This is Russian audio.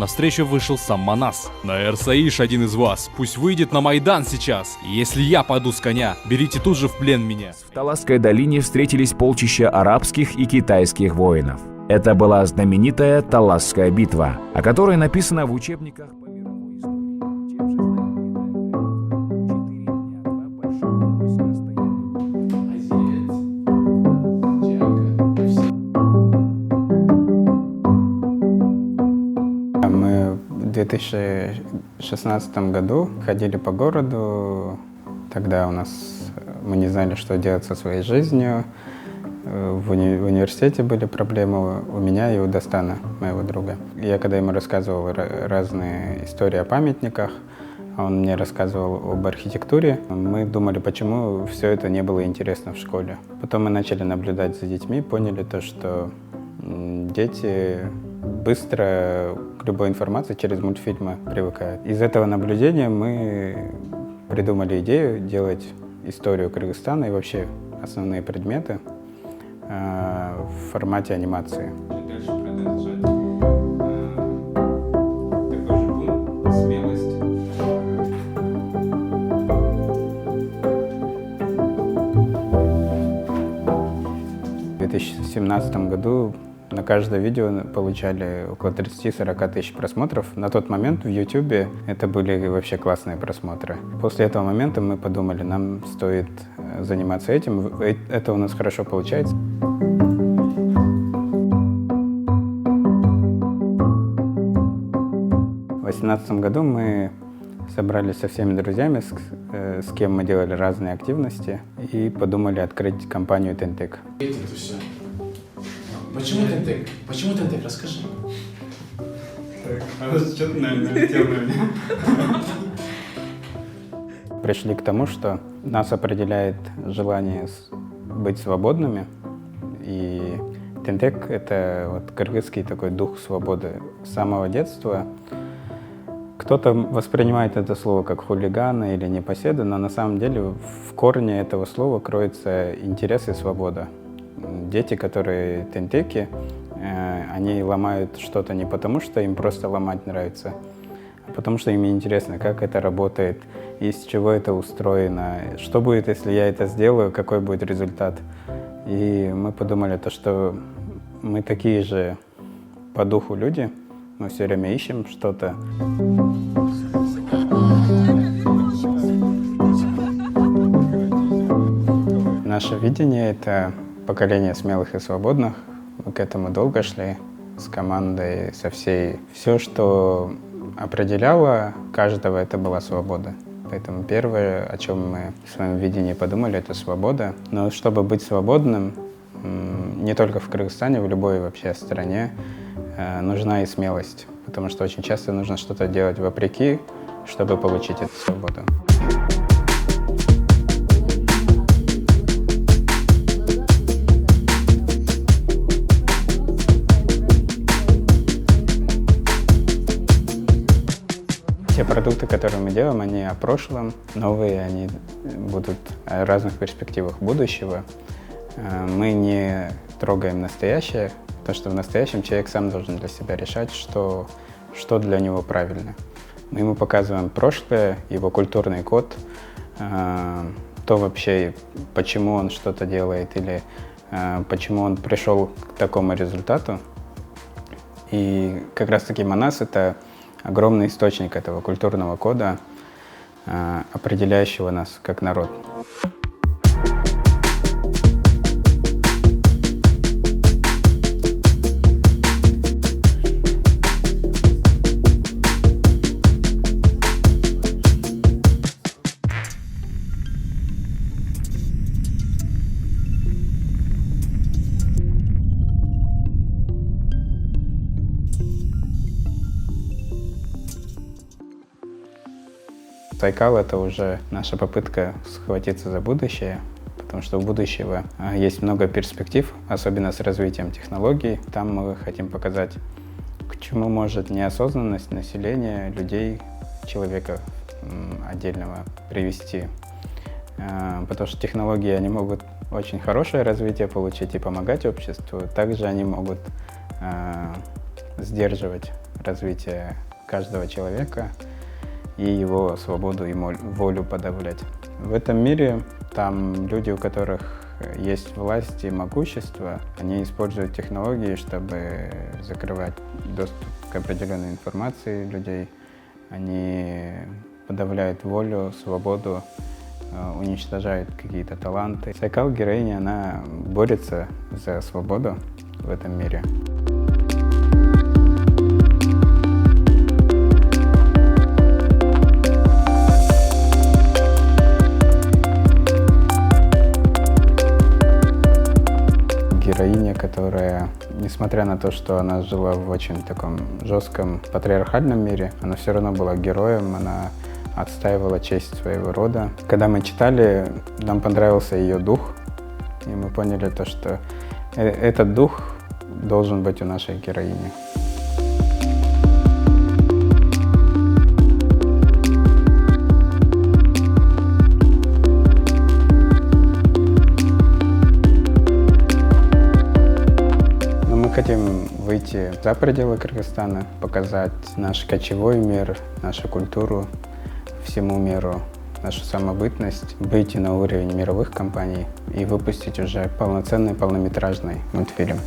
навстречу вышел сам Манас. «Наэр Саиш один из вас, пусть выйдет на Майдан сейчас. И если я паду с коня, берите тут же в плен меня». В Таласской долине встретились полчища арабских и китайских воинов. Это была знаменитая Таласская битва, о которой написано в учебниках по мировой истории. Чем же Мы в 2016 году ходили по городу. Тогда мы не знали, что делать со своей жизнью. В университете были проблемы у меня и у Достана, моего друга. Я когда ему рассказывал разные истории о памятниках, он мне рассказывал об архитектуре, мы думали, почему все это не было интересно в школе. Потом мы начали наблюдать за детьми, поняли то, что дети быстро к любой информации через мультфильмы привыкают. Из этого наблюдения мы придумали идею делать историю Кыргызстана и вообще основные предметы в формате анимации. Дальше продолжать. Такой же бум, смелость. В 2017 году на каждое видео получали около 30-40 тысяч просмотров. На тот момент в YouTube это были вообще классные просмотры. После этого момента мы подумали, нам стоит заниматься этим. Это у нас хорошо получается. В 2018 году мы собрались со всеми друзьями, с кем мы делали разные активности, и подумали открыть компанию Тентек. Почему Тентек? Почему Тентек? Расскажи. Так, а вот что ты налетел на меня? Пришли к тому, что нас определяет желание быть свободными, и Тентек — это вот кыргызский такой дух свободы. С самого детства кто-то воспринимает это слово как хулигана или непоседа, но на самом деле в корне этого слова кроется интерес и свобода. Дети, которые тентеки, они ломают что-то не потому, что им просто ломать нравится, а потому что им интересно, как это работает, из чего это устроено, что будет, если я это сделаю, какой будет результат. И мы подумали, что мы такие же по духу люди, мы все время ищем что-то. Наше видение — это поколение смелых и свободных. Мы к этому долго шли с командой, со всей. Все, что определяло каждого, это была свобода. Поэтому первое, о чем мы в своем видении подумали, это свобода. Но чтобы быть свободным, не только в Кыргызстане, в любой вообще стране, нужна и смелость. Потому что очень часто нужно что-то делать вопреки, чтобы получить эту свободу. Те продукты, которые мы делаем, они о прошлом, новые, они будут о разных перспективах будущего. Мы не трогаем настоящее, потому что в настоящем человек сам должен для себя решать, что для него правильно. Мы ему показываем прошлое, его культурный код, то вообще, почему он что-то делает или почему он пришел к такому результату. И как раз-таки Манас — это огромный источник этого культурного кода, определяющего нас как народ. Сайкал — это уже наша попытка схватиться за будущее, потому что у будущего есть много перспектив, особенно с развитием технологий. Там мы хотим показать, к чему может неосознанность населения, людей, человека отдельного привести. Потому что технологии, они могут очень хорошее развитие получить и помогать обществу, также они могут сдерживать развития каждого человека и его свободу и волю подавлять. В этом мире там люди, у которых есть власть и могущество, они используют технологии, чтобы закрывать доступ к определенной информации людей. Они подавляют волю, свободу, уничтожают какие-то таланты. Сайкал, героиня, она борется за свободу в этом мире. Героиня, которая, несмотря на то, что она жила в очень таком жестком патриархальном мире, она все равно была героем, она отстаивала честь своего рода. Когда мы читали, нам понравился ее дух, и мы поняли то, что этот дух должен быть у нашей героини. Мы хотим выйти за пределы Кыргызстана, показать наш кочевой мир, нашу культуру всему миру, нашу самобытность, выйти на уровень мировых компаний и выпустить уже полноценный полнометражный мультфильм.